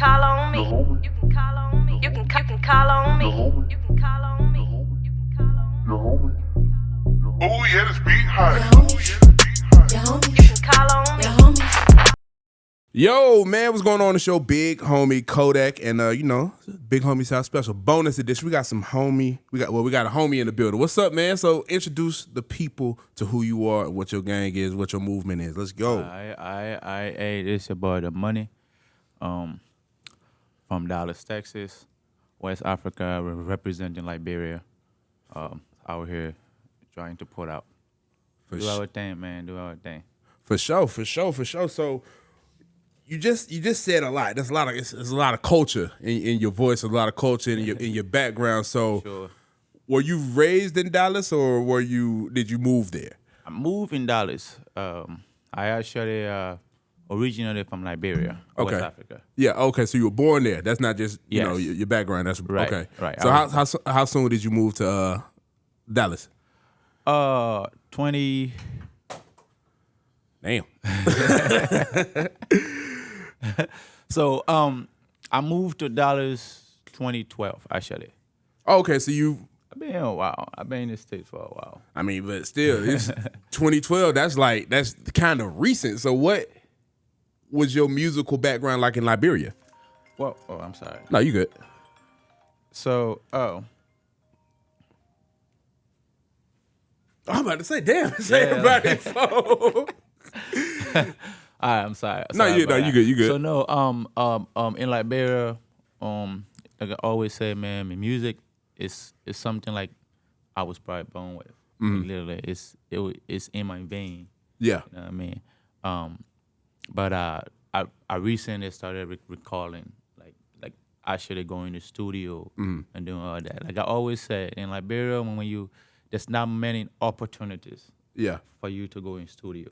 call on me. You can call on me. You can call on me. You can call on me. You can call on me. Oh yeah, this beat hot. You can call on me. Yo, man, what's going on the show? Big homie Kodak and Big Homie South Special bonus edition. We got some homie. We got a homie in the building. What's up, man? So introduce the people to who you are, what your gang is, what your movement is. Let's go. Hey, this your boy The Money, from Dallas, Texas, West Africa, representing Liberia, out here trying to put out. Do our thing, man. Do our thing. For sure. So you just said a lot. There's a lot of culture in your voice, a lot of culture in your background. So Sure. were you raised in Dallas or did you move there? I moved in Dallas. I actually originated from Liberia, Okay. West Africa. Yeah, okay. So you were born there. That's not just Yes. your background. That's Right, okay. right. So how soon did you move to Dallas? 20. Damn. So I moved to Dallas 2012 actually. Okay, so you. I've been here a while. I've been in the States for a while. I mean, but still, it's 2012. That's kind of recent. So what was your musical background like in Liberia? Well, I'm sorry. No, you good. So, I'm about to say, damn, it's Yeah. everybody's phone. I'm sorry. No, you good. So no, in Liberia, like I always say, man, music is something like I was probably born with. Like, literally, it's in my vein. Yeah. You know what I mean? But I recently started recalling, like actually going to studio and doing all that. Like I always said, in Liberia, there's not many opportunities Yeah. for you to go in studio.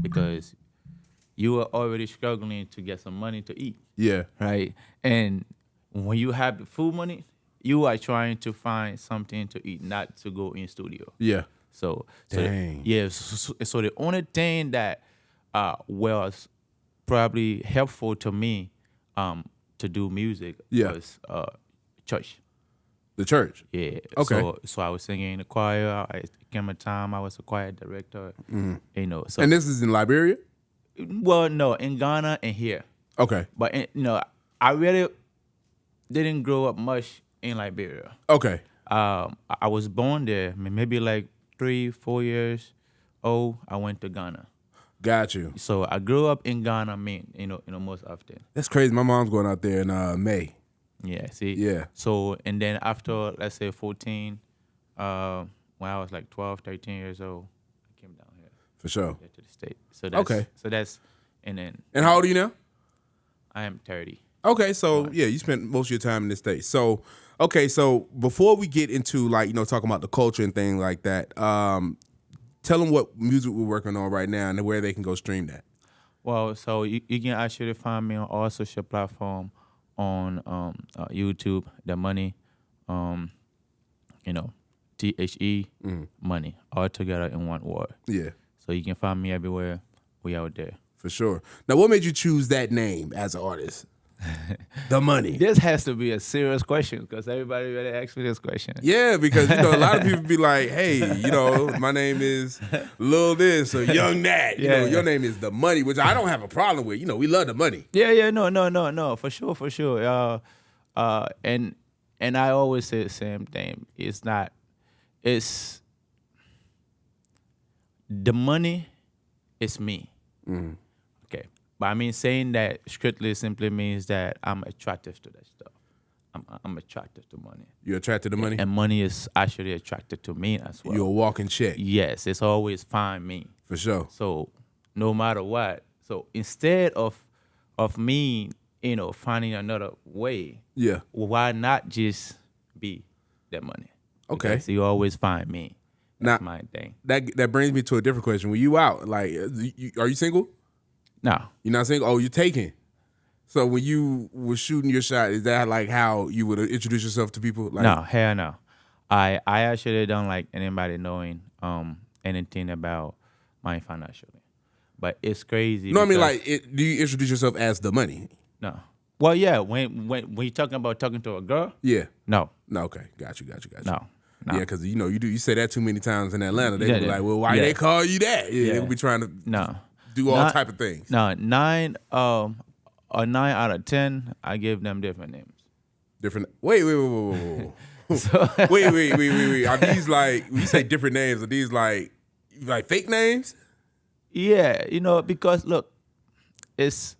Because you are already struggling to get some money to eat, Yeah. right? And when you have the food money, you are trying to find something to eat, not to go in studio. Yeah. So Dang. so the only thing that was probably helpful to me to do music Yeah. was church. The church. Yeah. Okay. So I was singing in the choir. I came a time I was a choir director. So And this is in Liberia? well, no, in Ghana and here. Okay. But I really didn't grow up much in Liberia. Okay. I was born there. Maybe like 3-4 years old. I went to Ghana. Got you. So I grew up in Ghana, most often. That's crazy. My mom's going out there in May. Yeah. See. Yeah. So and then after let's say 14, when I was like 12, 13 years old, I came down here. For sure. To the state. So that's, Okay. So that's and then And how old are you now? I am 30. Okay, so yeah, you spent most of your time in the States. So, okay, so before we get into talking about the culture and things like that, tell them what music we're working on right now and where they can go stream that. Well, so you can actually find me on all social platforms on YouTube, The Money, THE, Money, all together in one word. Yeah, So you can find me everywhere. We out there. for sure. Now, what made you choose that name as an artist? The Money. This has to be a serious question because everybody really asks me this question. Yeah, because a lot of people be like, hey, my name is Lil This or Young That. Yeah. Your name is The Money, which I don't have a problem with. We love the money. Yeah, no, for sure. And I always say the same thing. It's the money is me. Okay. But I mean, saying that strictly simply means that I'm attractive to that stuff. I'm attracted to money. You're attracted to money? And money is actually attracted to me as well. You're a walking check. Yes, it's always find me. For sure. So no matter what. So instead of me, finding another way, Yeah. why not just be that money? Okay. Because you always find me. That's Now- my thing. That brings me to a different question. When you out, are you single? No. You're not single? Oh, you're taken. So when you were shooting your shot, is that like how you would introduce yourself to people? Like, No, hell no. I actually don't like anybody knowing anything about mine financially. but it's crazy. No, I mean, because- do you introduce yourself as the money? no. Well, yeah, when you're talking about talking to a girl, Yeah. no, No, okay. Got you. no. Yeah, because you say that too many times in Atlanta. They Yeah, be yeah. like, well, why Yeah. they call you that? Yeah, Yeah. they'll be trying to No. do all Not- type of things. No, 9 a 9 out of 10, I give them different names. Different. Wait. Wait. Are these like when you say different names? Are these like fake names? Yeah, because look, it's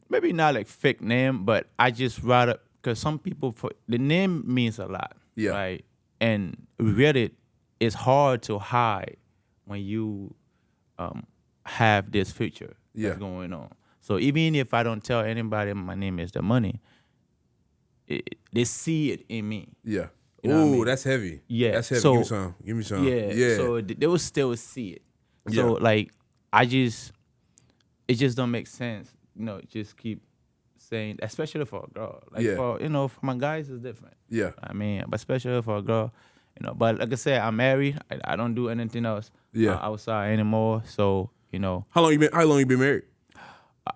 maybe not like fake name, but I just rather because some people the name means a lot, Yeah. right? And Reddit is hard to hide when you have this feature Yeah. that's going on. So even if I don't tell anybody my name is the money, they see it in me. Yeah. You know what I Ooh, mean? that's heavy. Yeah, That's heavy. so- Give me some. Yeah. So they will still see it. So Yeah. like it just don't make sense. Just keep saying, especially for a girl. Like Yeah. for my guys it's different. Yeah. I mean, but especially for a girl, But like I said, I'm married. I don't do anything else outside anymore. So How long you been married?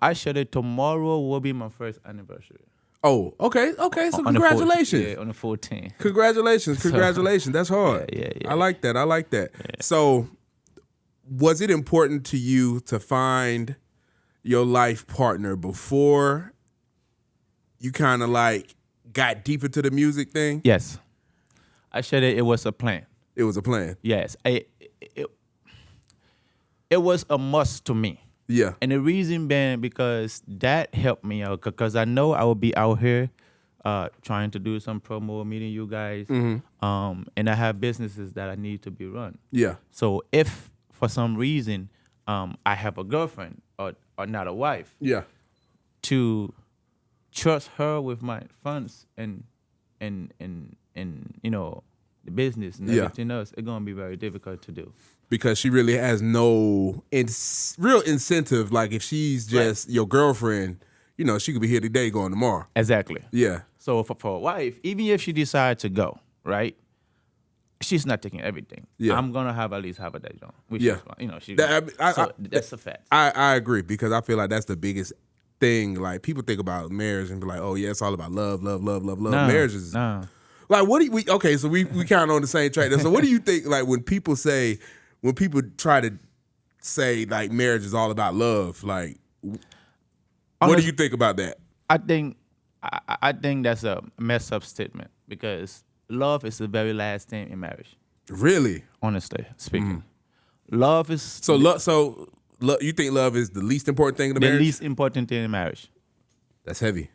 Actually, tomorrow will be my first anniversary. Oh, okay. So On the congratulations. Yeah, on the 14th. Congratulations. That's hard. Yeah. I like that. So, was it important to you to find your life partner before you kind of like got deep into the music thing? Yes. Actually, it was a plan. It was a plan. Yes. It was a must to me. Yeah. And the reason being because that helped me out because I know I will be out here trying to do some promo, meeting you guys. Mm-hmm. And I have businesses that I need to be run. Yeah. So if for some reason I have a girlfriend or not a wife, Yeah. to trust her with my funds and the business and Yeah. everything else, it's gonna be very difficult to do. Because she really has no real incentive. Like if she's just your girlfriend, she could be here today, going tomorrow. Exactly. Yeah. So for a wife, even if she decides to go, right, she's not taking everything. Yeah. I'm gonna have at least half of that joint. Which Yeah. is fine. She. That- That's a fact. I agree because I feel like that's the biggest thing. Like people think about marriage and be like, oh yeah, it's all about love. Marriage is like what do we? Okay, so we kind of on the same track. So what do you think? Like when people try to say like marriage is all about love, like what do you think about that? I think that's a messed up statement because love is the very last thing in marriage. Really? Honestly speaking, love is So you think love is the least important thing in the the marriage? least important thing in marriage. That's heavy.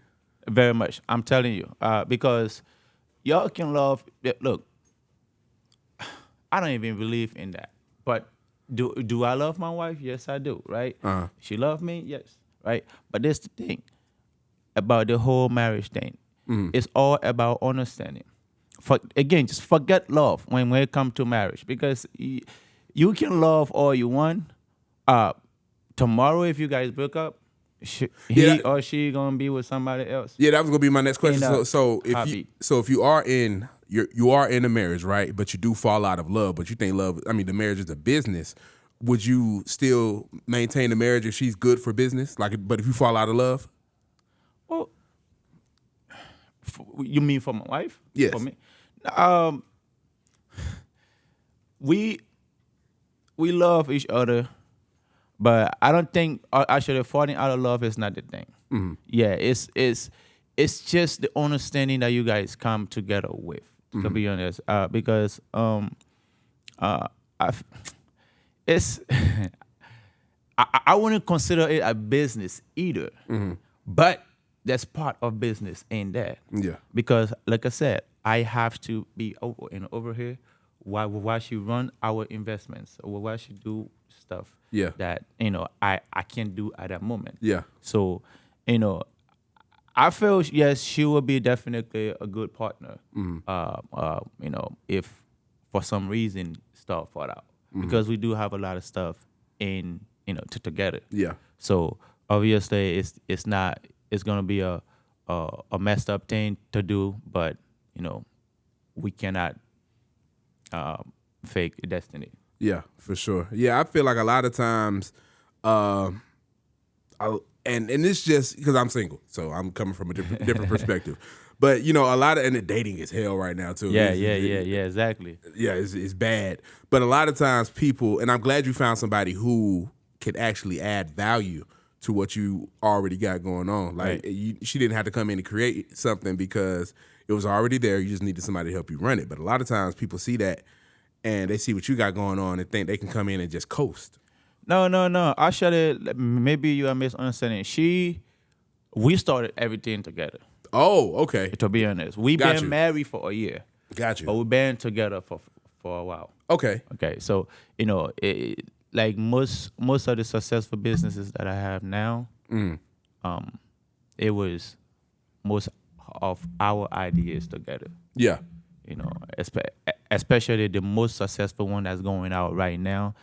Very much. I'm telling you. Because y'all can love. Look, I don't even believe in that. But do I love my wife? Yes, I do. Right? Uh-huh. She love me? Yes. Right? But that's the thing about the whole marriage thing. It's all about understanding. Again, just forget love when it comes to marriage because you can love all you want. Tomorrow, if you guys break up, he or she gonna be with somebody else. Yeah, that was gonna be my next question. In a So heartbeat. if you are in you are in a marriage, right? But you do fall out of love, but you think the marriage is a business. Would you still maintain the marriage if she's good for business? But if you fall out of love? Well, you mean for my wife? Yes. For me, we love each other, but I don't think actually falling out of love is not the thing. Mm-hmm. Yeah, it's just the understanding that you guys come together with. To be honest, because it's I wouldn't consider it a business either, but that's part of business in that. Yeah. Because like I said, I have to be over here while she run our investments or while she do stuff that I can't do at that moment. Yeah. So I feel yes, she will be definitely a good partner. If for some reason stuff fall out because we do have a lot of stuff in together. Yeah. So obviously it's not. It's gonna be a messed up thing to do, but we cannot fake destiny. Yeah, for sure. Yeah, I feel like a lot of times, and it's just because I'm single, so I'm coming from a different perspective. But you know, a lot of and the dating is hell right now too. Yeah, It's- exactly. yeah, it's bad. But a lot of times people, and I'm glad you found somebody who can actually add value to what you already got going on. Like she didn't have to come in and create something because it was already there. You just needed somebody to help you run it. But a lot of times people see that and they see what you got going on and think they can come in and just coast. No. Actually, maybe you are misunderstanding. We started everything together. Oh, okay. To be honest, we've Got been you. married for a year. Got you. But we've been together for a while. Okay. Okay, so you know, like most of the successful businesses that I have now, it was most of our ideas together. Yeah. You know, especially the most successful one that's going out right now.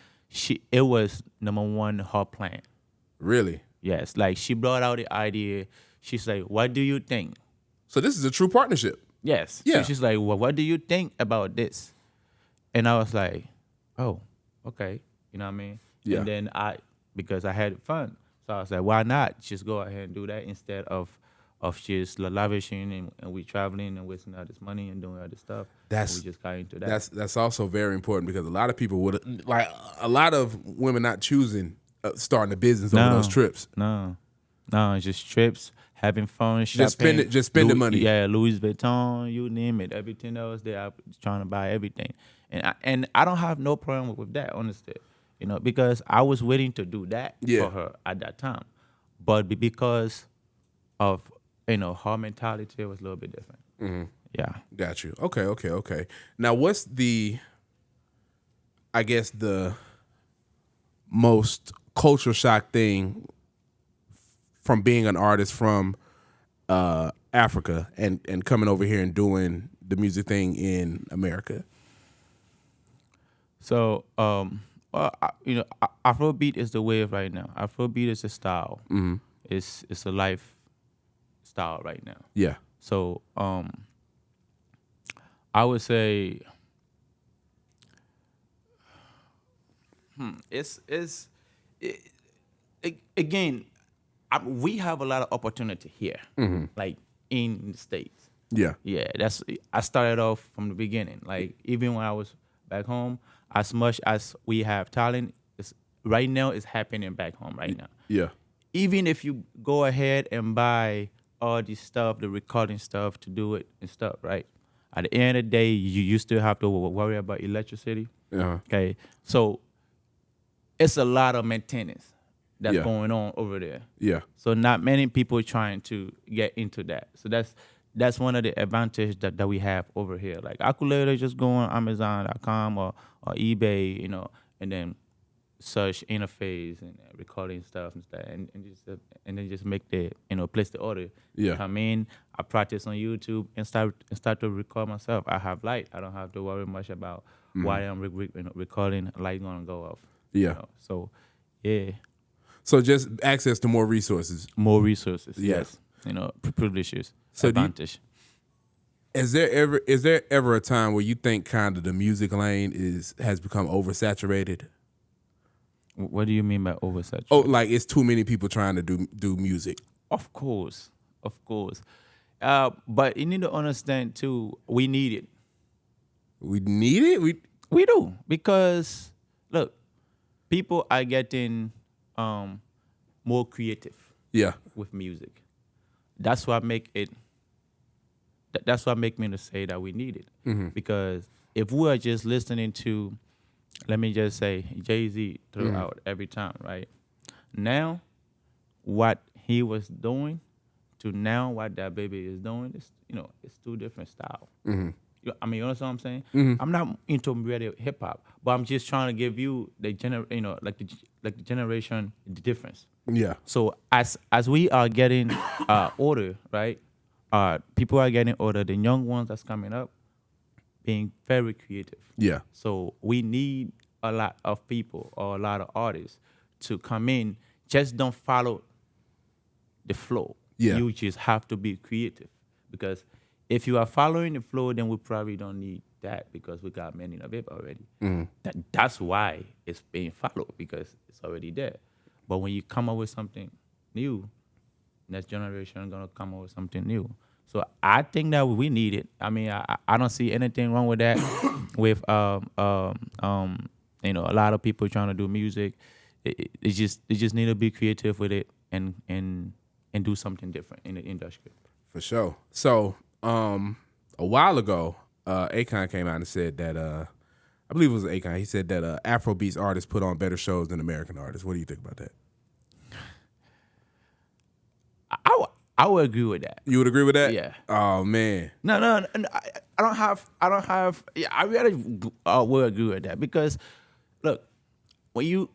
It was number one her plan. Really? Yes, like she brought out the idea. She's like, "What do you think?" So this is a true partnership. Yes. Yeah. So she's like, "Well, what do you think about this?" And I was like, "Oh, okay." You know what I mean? Yeah. And then because I had fun, so I was like, "Why not just go ahead and do that instead of just lavishing and we traveling and wasting all this money and doing other stuff." And we just got into that. That's also very important because a lot of people would like a lot of women not choosing starting a business over those trips. No, it's just trips, having fun, shopping. Just spending money. Yeah, Louis Vuitton, you name it, everything else. They are trying to buy everything, and I don't have no problem with that, honestly. You know, because I was willing to do that for her at that time, but because of her mentality was a little bit different. Mm-hmm. Yeah, Got you. Okay. Now, what's I guess the most culture shock thing from being an artist from Africa and coming over here and doing the music thing in America? So, Afrobeat is the wave right now. Afrobeat is a style. Mm-hmm. It's a lifestyle right now. Yeah. So, I would say, again, we have a lot of opportunity here, like in the States. Yeah. Yeah, I started off from the beginning. Like even when I was back home, as much as we have talent, right now it's happening back home right now. Yeah. Even if you go ahead and buy all this stuff, the recording stuff to do it and stuff, right? At the end of the day, you still have to worry about electricity. Uh-huh. Okay, so it's a lot of maintenance that's going on over there. Yeah. So not many people trying to get into that. So that's one of the advantages that we have over here. Like I could literally just go on Amazon.com or eBay, and then search interface and recording stuff and stuff, and then just make the place the order. Yeah. Come in, I practice on YouTube and start to record myself. I have light. I don't have to worry much about why I'm recording. Light gonna go off. Yeah. So yeah. So just access to more resources. More resources. Yeah. Yes. Privileges. So advantage. Is there ever a time where you think kind of the music lane has become oversaturated? What do you mean by oversaturated? Oh, like it's too many people trying to do music. Of course. But you need to understand too, we need it. We need it? We do. Because look, people are getting more creative with music. That's what make me to say that we need it. Mm-hmm. Because if we are just listening to, let me just say, Jay-Z throughout every time, right? Now, what he was doing to now what that baby is doing, it's two different styles. Mm-hmm. You understand what I'm saying? Mm-hmm. I'm not into radio hip hop, but I'm just trying to give you the the generation the difference. Yeah. So as we are getting older, right? People are getting older. The young ones that's coming up, being very creative. Yeah. So we need a lot of people or a lot of artists to come in. Just don't follow the flow. Yeah. You just have to be creative, because if you are following the flow, then we probably don't need that because we got many of it already. That's why it's being followed because it's already there. But when you come up with something new, next generation gonna come up with something new. So I think that we need it. I mean, I don't see anything wrong with that. With you know, a lot of people trying to do music. It just need to be creative with it and do something different in the industry. For sure. So a while ago, Akon came out and said that I believe it was Akon. He said that Afro Beats artists put on better shows than American artists. What do you think about that? I would agree with that. You would agree with that? Yeah. Oh man. No, I don't have. Yeah, I really would agree with that because, look, when you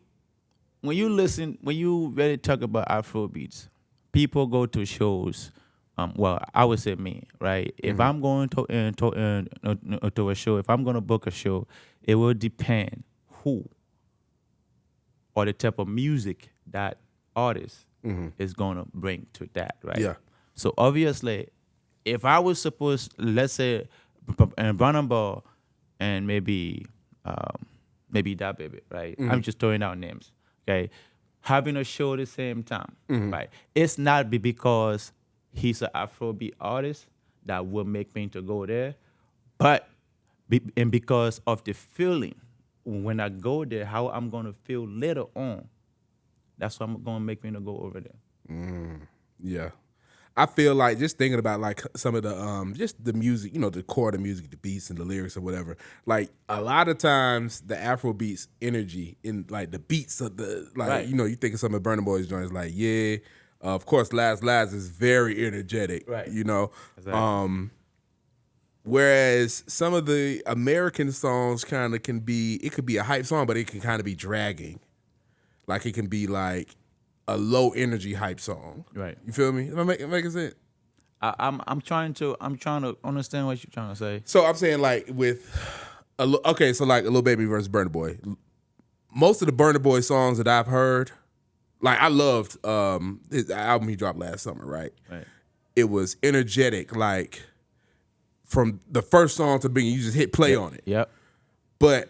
listen, when you really talk about Afro beats, people go to shows. Well, I would say me, right? If I'm going to a show, if I'm going to book a show, it will depend who or the type of music that artist is going to bring to that, right? Yeah. So obviously, if I was supposed, let's say, Burna Boy and maybe that baby, right? I'm just throwing out names, okay? Having a show at the same time, right? It's not because he's an Afrobeat artist that will make me to go there, but because of the feeling when I go there, how I'm gonna feel later on. That's what I'm gonna make me to go over there. Yeah. I feel like just thinking about like some of the just the music, you know, the core of the music, the beats and the lyrics or whatever. Like a lot of times the Afro beats energy in like the beats of the like Right. you know, you think of some of Burna Boy's joints like of course Last is very energetic. Right. You know. Exactly. Whereas some of the American songs kind of could be a hype song, but it can kind of be dragging. Like it can be like a low energy hype song. Right. You feel me? Am I making sense? I'm trying to understand what you're trying to say. So I'm saying like with so like a Lil Baby versus Burna Boy. Most of the Burna Boy songs that I've heard, like I loved his album he dropped last summer, right? Right. It was energetic, like from the first song to the beginning, you just hit play on it. Yep. But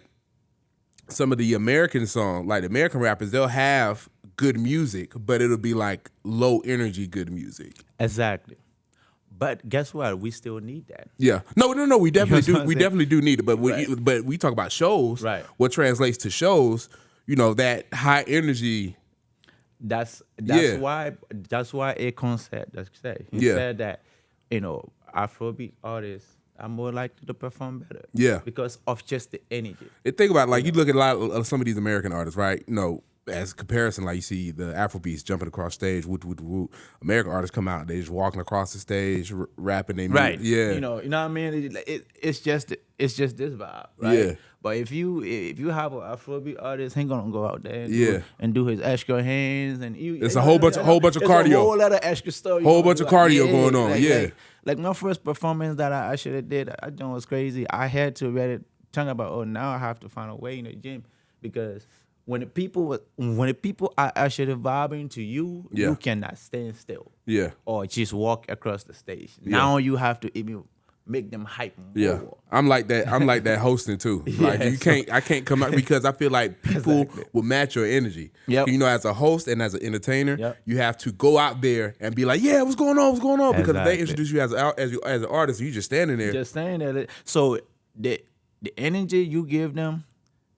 some of the American songs, like the American rappers, they'll have good music, but it'll be like low energy good music. Exactly. But guess what? We still need that. Yeah. No. We definitely You know what do. I'm We saying? definitely do need it. But Right. we talk about shows. Right. What translates to shows, you know, that high energy. That's Yeah. why Akon said he Yeah. said that, you know, Afrobeat artists are more likely to perform better. Yeah. Because of just the energy. And think about it, like you look at a lot of some of these American artists, right? You know, as comparison, like you see the Afrobeats jumping across stage, woot woot woot. American artists come out, they just walking across the stage, rapping. They Right. Yeah. You know what I mean? It's just this vibe, right? Yeah. But if you have an Afrobeat artist, he gonna go out there and, Yeah. do his extra hands and It's a whole bunch of It's cardio. a whole lot of extra stuff. Whole bunch of cardio going on, yeah. Like my first performance that I should have did, I done was crazy. I had to really talk about, now I have to find a way in the gym because when the people are actually vibing to you, Yeah. you cannot stand still. Yeah. Or just walk across the stage. Now you have to even make them hype more. Yeah, I'm like that. I'm like that hosting too. Like I can't come out because I feel like people will match your energy. Yep. You know, as a host and as an entertainer, Yep. you have to go out there and be like, yeah, what's going on? What's going on? Because if they Exactly. introduce you as an artist, you just standing there. Just saying that. So the energy you give them,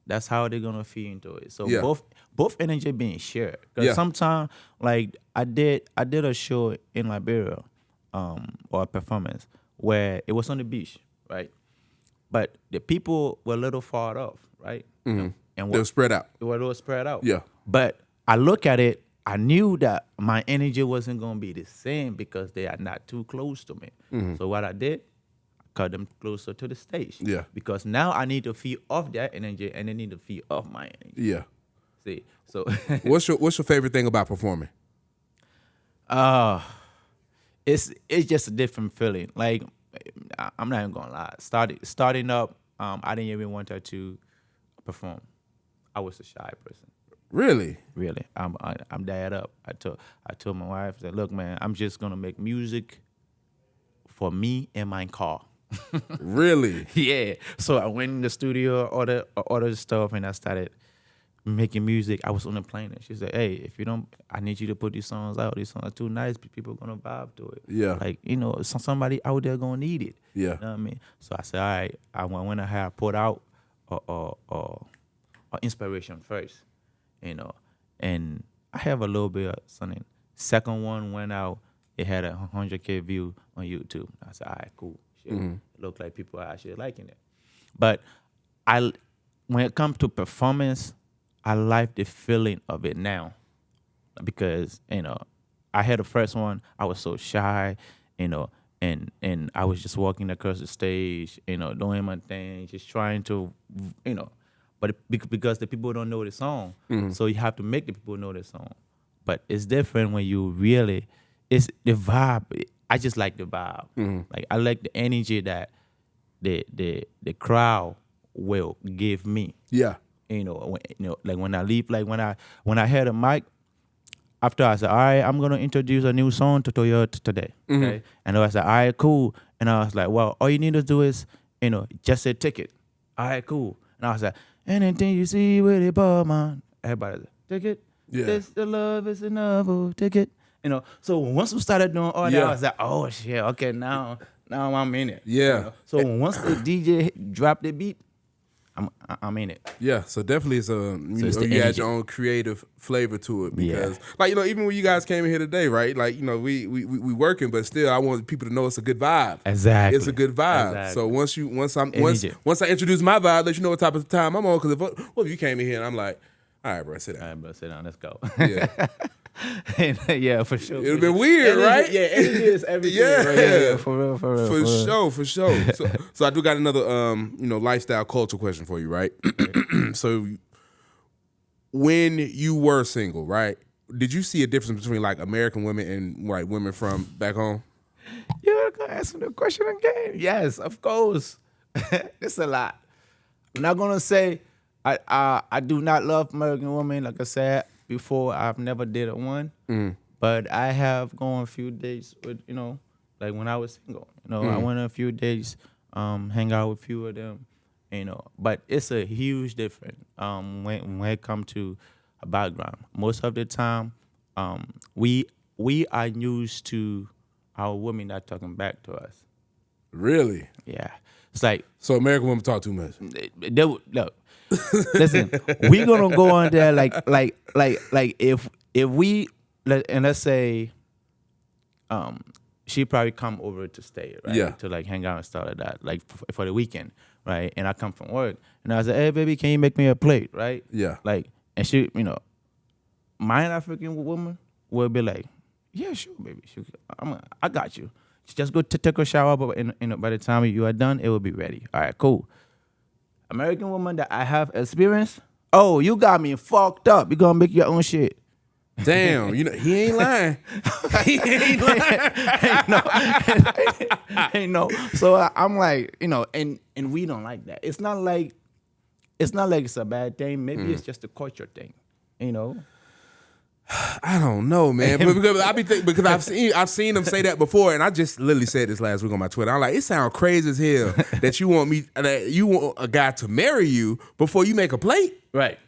that's how they're gonna feed into it. So Yeah. both energy being shared. Because Yeah. sometimes, like I did a show in Liberia, or a performance where it was on the beach, right? But the people were a little far off, right? And They'll spread out. they were spread out. Yeah. But I look at it, I knew that my energy wasn't gonna be the same because they are not too close to me. So what I did, cut them closer to the stage. Yeah. Because now I need to feed off their energy and they need to feed off my energy. Yeah. See, so What's your favorite thing about performing? it's just a different feeling. Like I'm not even gonna lie. Starting up, I didn't even want her to perform. I was a shy person. Really? Really, I'm that up. I told my wife that, look, man, I'm just gonna make music for me in my car. Really? Yeah. So I went in the studio, ordered stuff, and I started making music. I was on the plane, and she said, "Hey, if you don't, I need you to put these songs out. These songs are too nice. People are gonna vibe to it. Yeah. Like somebody out there gonna need it. Yeah. You know what I mean? So I said, all right. I went ahead, I put out inspiration first, and I have a little bit of something. Second one went out. It had 100K view on YouTube. I said, all right, cool. Shit. It looked like people are actually liking it. But when it comes to performance, I like the feeling of it now, because I had the first one. I was so shy, and I was just walking across the stage, doing my thing, just trying to, but because the people don't know the song, so you have to make the people know the song. But it's different when you really, it's the vibe. I just like the vibe. Like I like the energy that the crowd will give me. Yeah. Like when I leave, like when I heard a mic, after I said, all right, I'm gonna introduce a new song to Toyota today. Okay. And I said, all right, cool. And I was like, well, all you need to do is, just say ticket. All right, cool. And I was like, anything you see with it, man. Everybody said, ticket. Yeah. This the love is enough, ticket. So once we started doing all that, I was like, oh shit, okay, now I'm in it. Yeah. So once the DJ dropped the beat, I'm in it. Yeah, so definitely it's it's the you add energy. your own creative flavor to it, because Yeah. like even when you guys came in here today, right? Like we working, but still I want people to know it's a good vibe. Exactly. It's a good vibe. Exactly. So Energy. once I introduce my vibe, let you know what type of time I'm on. Because if you came in here and I'm like, all right, bro, sit All down. right, bro, sit down, let's go. Yeah. Yeah, for sure. It'd been weird, Energy, right? Yeah, energy is everything. Yeah. Right? Yeah, for real. For sure. So I do got another lifestyle culture question for you, right? So when you were single, right? Did you see a difference between like American women and like women from back home? You're gonna answer the question again? Yes, of course. It's a lot. I'm not gonna say I do not love American women. Like I said before, I've never dated one, but I have gone a few dates with like when I was single. I went on a few dates, hang out with a few of them, But it's a huge difference when it comes to a background. Most of the time, we are used to our women not talking back to us. Really? Yeah, it's like So American women talk too much. look. Listen, we gonna go on there like if we let's say she probably come over to stay, right? Yeah. To like hang out and stuff like that, like for the weekend, right? And I come from work and I was like, hey baby, can you make me a plate, right? Yeah. Like, and she, my African woman will be like, yeah, sure, baby, I got you. Just go to take a shower, but by the time you are done, it will be ready. All right, cool. American woman that I have experienced, oh, you got me fucked up. You gonna make your own shit. Damn, he ain't lying. He ain't lying. So I'm like, and we don't like that. It's not like it's a bad thing. Maybe it's just a culture thing, I don't know, man. But because I've seen them say that before, and I just literally said this last week on my Twitter. I'm like, it sounds crazy as hell that you want a guy to marry you before you make a plate. Right.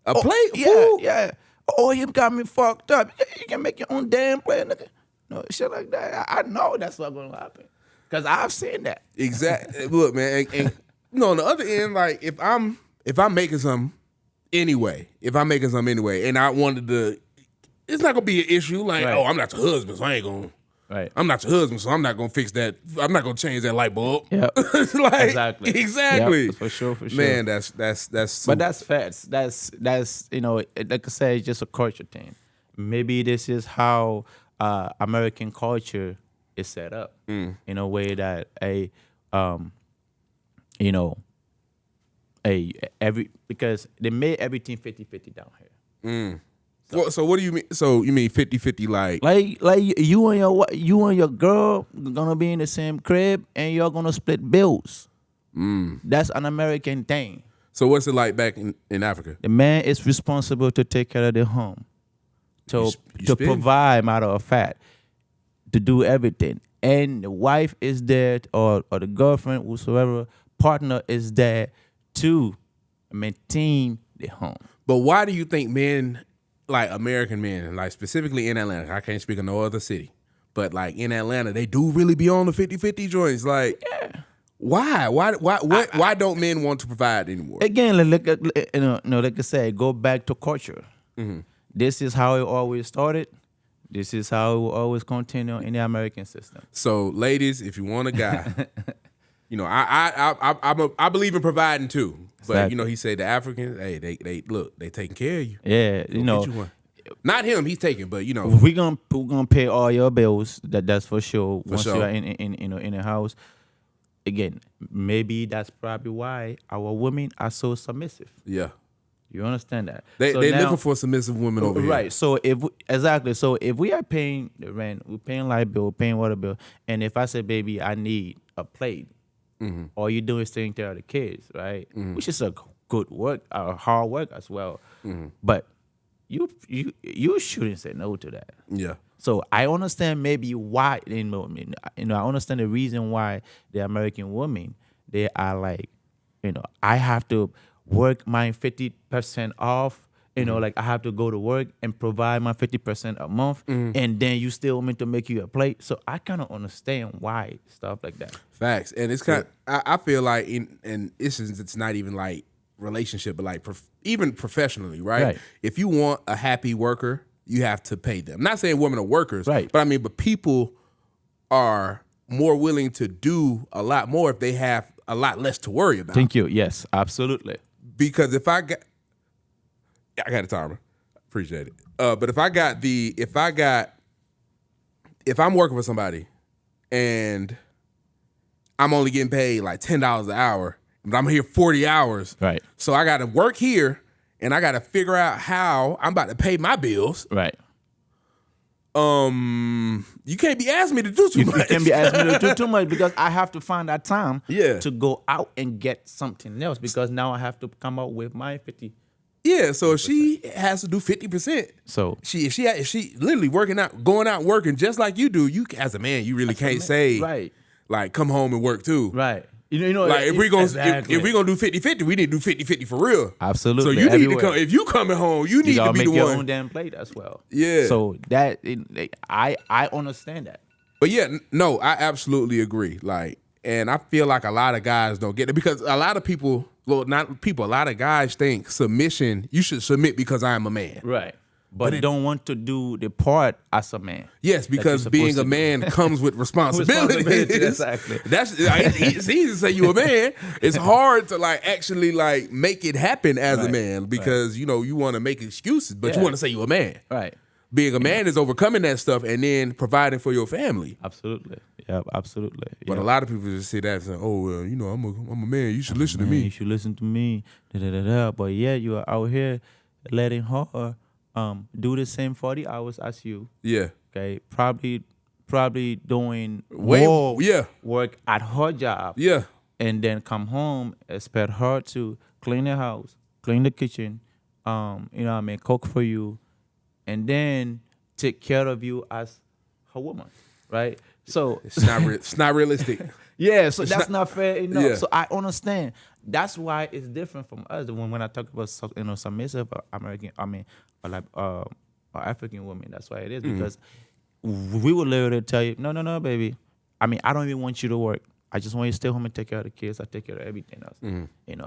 A plate? Yeah, Food? yeah. Oh, you got me fucked up. You can make your own damn plate, nigga. No, shit like that. I know that's what's gonna happen. Cause I've seen that. Exactly. Look, man, and on the other end, like if I'm making something anyway, and I wanted to, it's not gonna be an issue. Like, Right. oh, I'm not your husband, so I ain't gonna. Right. I'm not your husband, so I'm not gonna fix that. I'm not gonna change that light bulb. Yep. It's like, Exactly. Yep, for sure. Man, that's. But that's facts. That's like I said, it's just a culture thing. Maybe this is how American culture is set up in a way that because they made everything 50-50 down here. So what do you mean? So you mean 50-50 like? Like you and your girl gonna be in the same crib and you're gonna split bills. That's an American thing. So what's it like back in Africa? The man is responsible to take care of the home, to You spend? provide, matter of fact, to do everything. and the wife is there, or the girlfriend, whosoever partner is there to maintain the home. But why do you think men, like American men, like specifically in Atlanta, I can't speak of no other city, but like in Atlanta, they do really be on the 50-50 joints. Like, why? Why don't men want to provide anymore? Again, like I said, go back to culture. This is how it always started. This is how it will always continue in the American system. So, ladies, if you want a guy, you know, I believe in providing too. But Exactly. you know, he said the Africans, hey, they look, they taking care of you. Yeah, Go get you one. Not him, he's taking, but you know, we're gonna pay all your bills. That's for sure. Once sure. you're in a house. Again, maybe that's probably why our women are so submissive. yeah, You understand that? they So looking now- for submissive women over here. Right. So so if we are paying the rent, we're paying light bill, paying water bill, and if I say, baby, I need a plate, all you do is taking care of the kids, right? Which is a good work, hard work as well. But you shouldn't say no to that. Yeah, So I understand maybe why, I understand the reason why the American women, they are like, I have to work my 50% off, like I have to go to work and provide my 50% a month, and then you still want me to make you a plate. So I kind of understand why stuff like that. facts. And it's kind of, I feel like, it's not even like relationship, but like even professionally, right? If you want a happy worker, you have to pay them. I'm not saying women are workers, Right. but I mean, but people are more willing to do a lot more if they have a lot less to worry about. Thank you. Yes, absolutely. Because if I got a timer, appreciate it. But if I'm working for somebody and I'm only getting paid like $10 an hour, but I'm here 40 hours, Right. So I got to work here and I got to figure out how I'm about to pay my bills. Right. You can't be asking me to do too much. You can't be asking me to do too much because I have to find that time Yeah. to go out and get something else because now I have to come up with my 50. Yeah, so if she has to do 50%, So if she literally going out working just like you do, you as a man, you really can't say right. like come home and work too. Right. You know, Like if we're gonna exactly. if we gonna do 50-50, we need to do 50-50 for real. Absolutely. So you need to Everywhere. come if you coming home, you need You to gotta be make the your one. own damn plate as well. Yeah. So I understand that. But yeah, no, I absolutely agree. Like, and I feel like a lot of guys don't get it because a lot of people, well, not people, a lot of guys think submission, you should submit because I am a man. Right. But don't want to do the part as a man. Yes, because that you're being supposed a to do. man comes with responsibilities. Exactly. It's easy to say you a man. It's hard to like actually like make it happen as a Right, man because you know you want to make excuses, but you Yeah. want to say you a man. Right. Being a man is overcoming that stuff and then providing for your family. Absolutely. Yeah, absolutely. But yeah. a lot of people just say that and say, "Oh, well, you know, I'm a man. You should listen to Man, me." you should listen to me. Da, da, da, da. But yeah, you are out here letting her do the same 40 hours as you. Yeah, Okay, probably doing Way- more yeah. work at her job. yeah, And then come home, expect her to clean the house, clean the kitchen, cook for you, and then take care of you as her woman, right? So it's not realistic. yeah, so that's not fair enough. Yeah. So I understand. That's why it's different from us. When I talk about submissive American, or African women, that's why it is because we will literally tell you, no, baby. I don't even want you to work. I just want you to stay home and take care of the kids. I take care of everything else.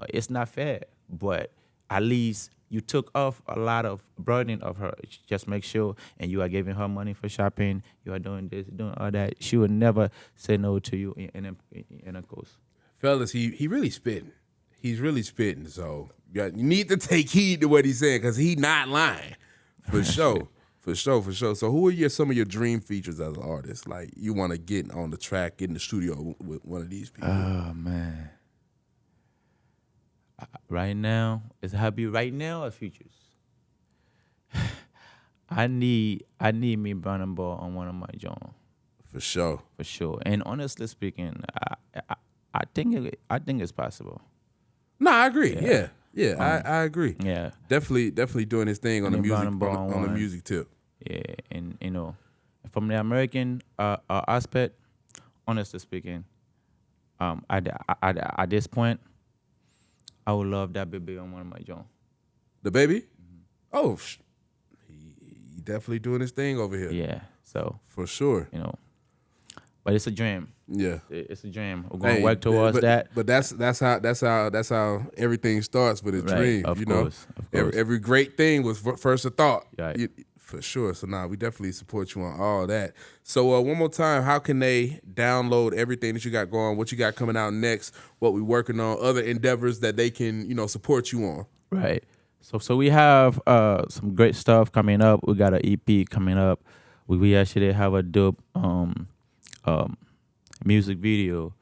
It's not fair, but at least you took off a lot of burden of her. Just make sure, and you are giving her money for shopping. You are doing this, doing all that. She would never say no to you in a course. Fellas, he really spitting. He's really spitting. So you need to take heed to what he's saying because he not lying. For sure. For sure. So who are some of your dream features as an artist? Like you want to get on the track, get in the studio with one of these people. Oh man. Right now, is it happy right now or futures? I need me Burning Ball on one of my joints. For sure. For sure. And honestly speaking, I think it's possible. No, I agree. Yeah. I agree. Yeah. Definitely doing his thing on the Maybe music Burning Ball on the one. music tip. Yeah. And from the American aspect, honestly speaking, at this point, I would love that baby on one of my joints. The baby? Oh, he definitely doing his thing over here. Yeah. So For sure. you know, but it's a dream. Yeah. It's a dream. We're gonna work towards that. But that's how everything starts with a Right, dream. of you course, know, of course. every great thing was first a thought. Right. For sure. So we definitely support you on all that. So one more time, how can they download everything that you got going? What you got coming out next? What we working on? Other endeavors that they can support you on. Right. So we have some great stuff coming up. We got an EP coming up. We actually have a dope music video,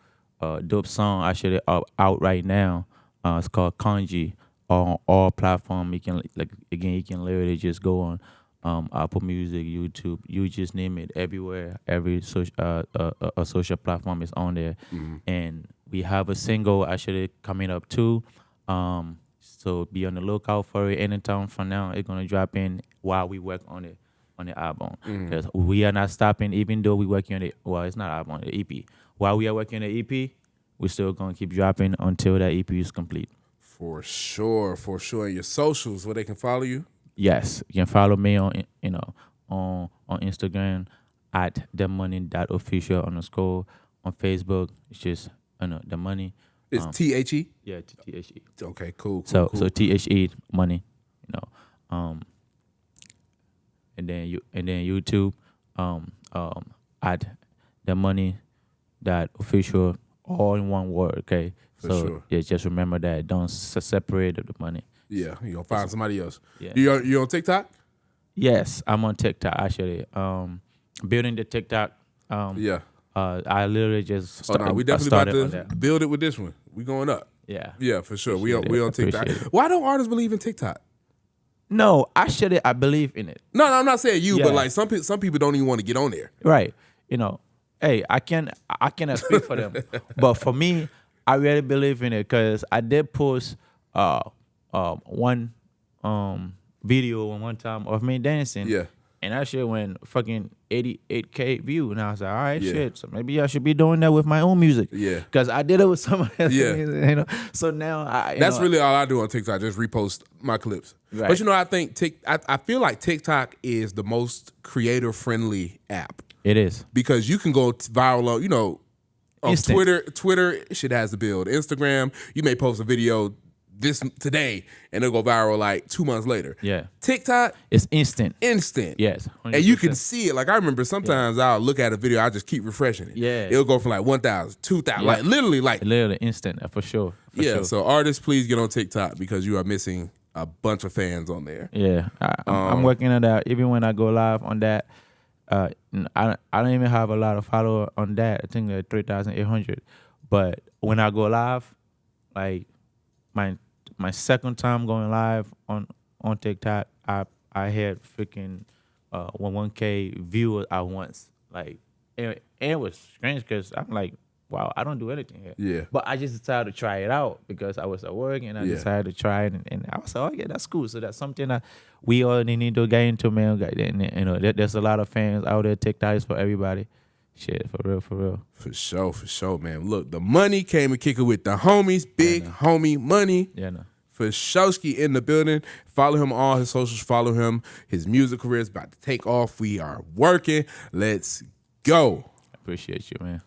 dope song actually out right now. It's called Kanji on all platforms. You can literally just go on Apple Music, YouTube, you just name it, everywhere. Every social platform is on there. And we have a single actually coming up too. So be on the lookout for it. Anytime from now, it's gonna drop in while we work on the album. Because we are not stopping, even though we working on it. Well, it's not album, the EP. While we are working on the EP, we're still gonna keep dropping until that EP is complete. For sure. And your socials, where they can follow you? Yes, you can follow me on Instagram at themoney.official_. On Facebook, it's just the money. It's THE? Yeah, THE. Okay, cool. So THE money, and then YouTube at themoney.official, all in one word. Okay, sure. Yeah, just remember that. Don't separate the money. Yeah, you gonna find somebody else. Yeah. You on TikTok? Yes, I'm on TikTok actually. Building the TikTok. Yeah. I literally just started. We definitely about to build it with this one. We going up. Yeah. Yeah, for sure. We on TikTok. Appreciate it. Why don't artists believe in TikTok? No, actually, I believe in it. No, I'm not saying you, Yeah. but like some people don't even want to get on there. Right. Hey, I cannot speak for them, but for me, I really believe in it because I did post one video one time of me dancing. Yeah. And that shit went fucking 88K view, and I was like, all right, Yeah. shit. So maybe I should be doing that with my own music. Yeah. Because I did it with somebody else. Yeah. So now That's really all I do on TikTok. Just repost my clips. Right. But I think I feel like TikTok is the most creator friendly app It is. because you can go viral on on Instant. Twitter shit has to build. Instagram, you may post a video today and it'll go viral like 2 months later. Yeah. TikTok, It's instant. instant. Yes. And you can 100%. see it. Like I remember sometimes I'll look at a video, I just keep refreshing it. Yeah. It'll go from like 1,000, 2,000, Yeah. like literally like Literally instant, for sure. For yeah. sure. So artists, please get on TikTok because you are missing a bunch of fans on there. Yeah, I'm working on that. Even when I go live on that, I don't even have a lot of followers on that. I think like 3,800. But when I go live, like my second time going live on TikTok, I had freaking 1K viewers at once. Like, and it was strange because I'm like, wow, I don't do anything here. Yeah. But I just decided to try it out because I was at work and I Yeah. decided to try it. And I was like, oh, yeah, that's cool. So that's something that we all need to get into, man. And, there's a lot of fans out there. TikTok is for everybody. Shit, for real. For sure, man. Look, the money came and kick it with the homies, big homie money. Yeah, no. For Showski in the building. Follow him on all his socials. Follow him. His music career is about to take off. We are working. Let's go. I appreciate you, man.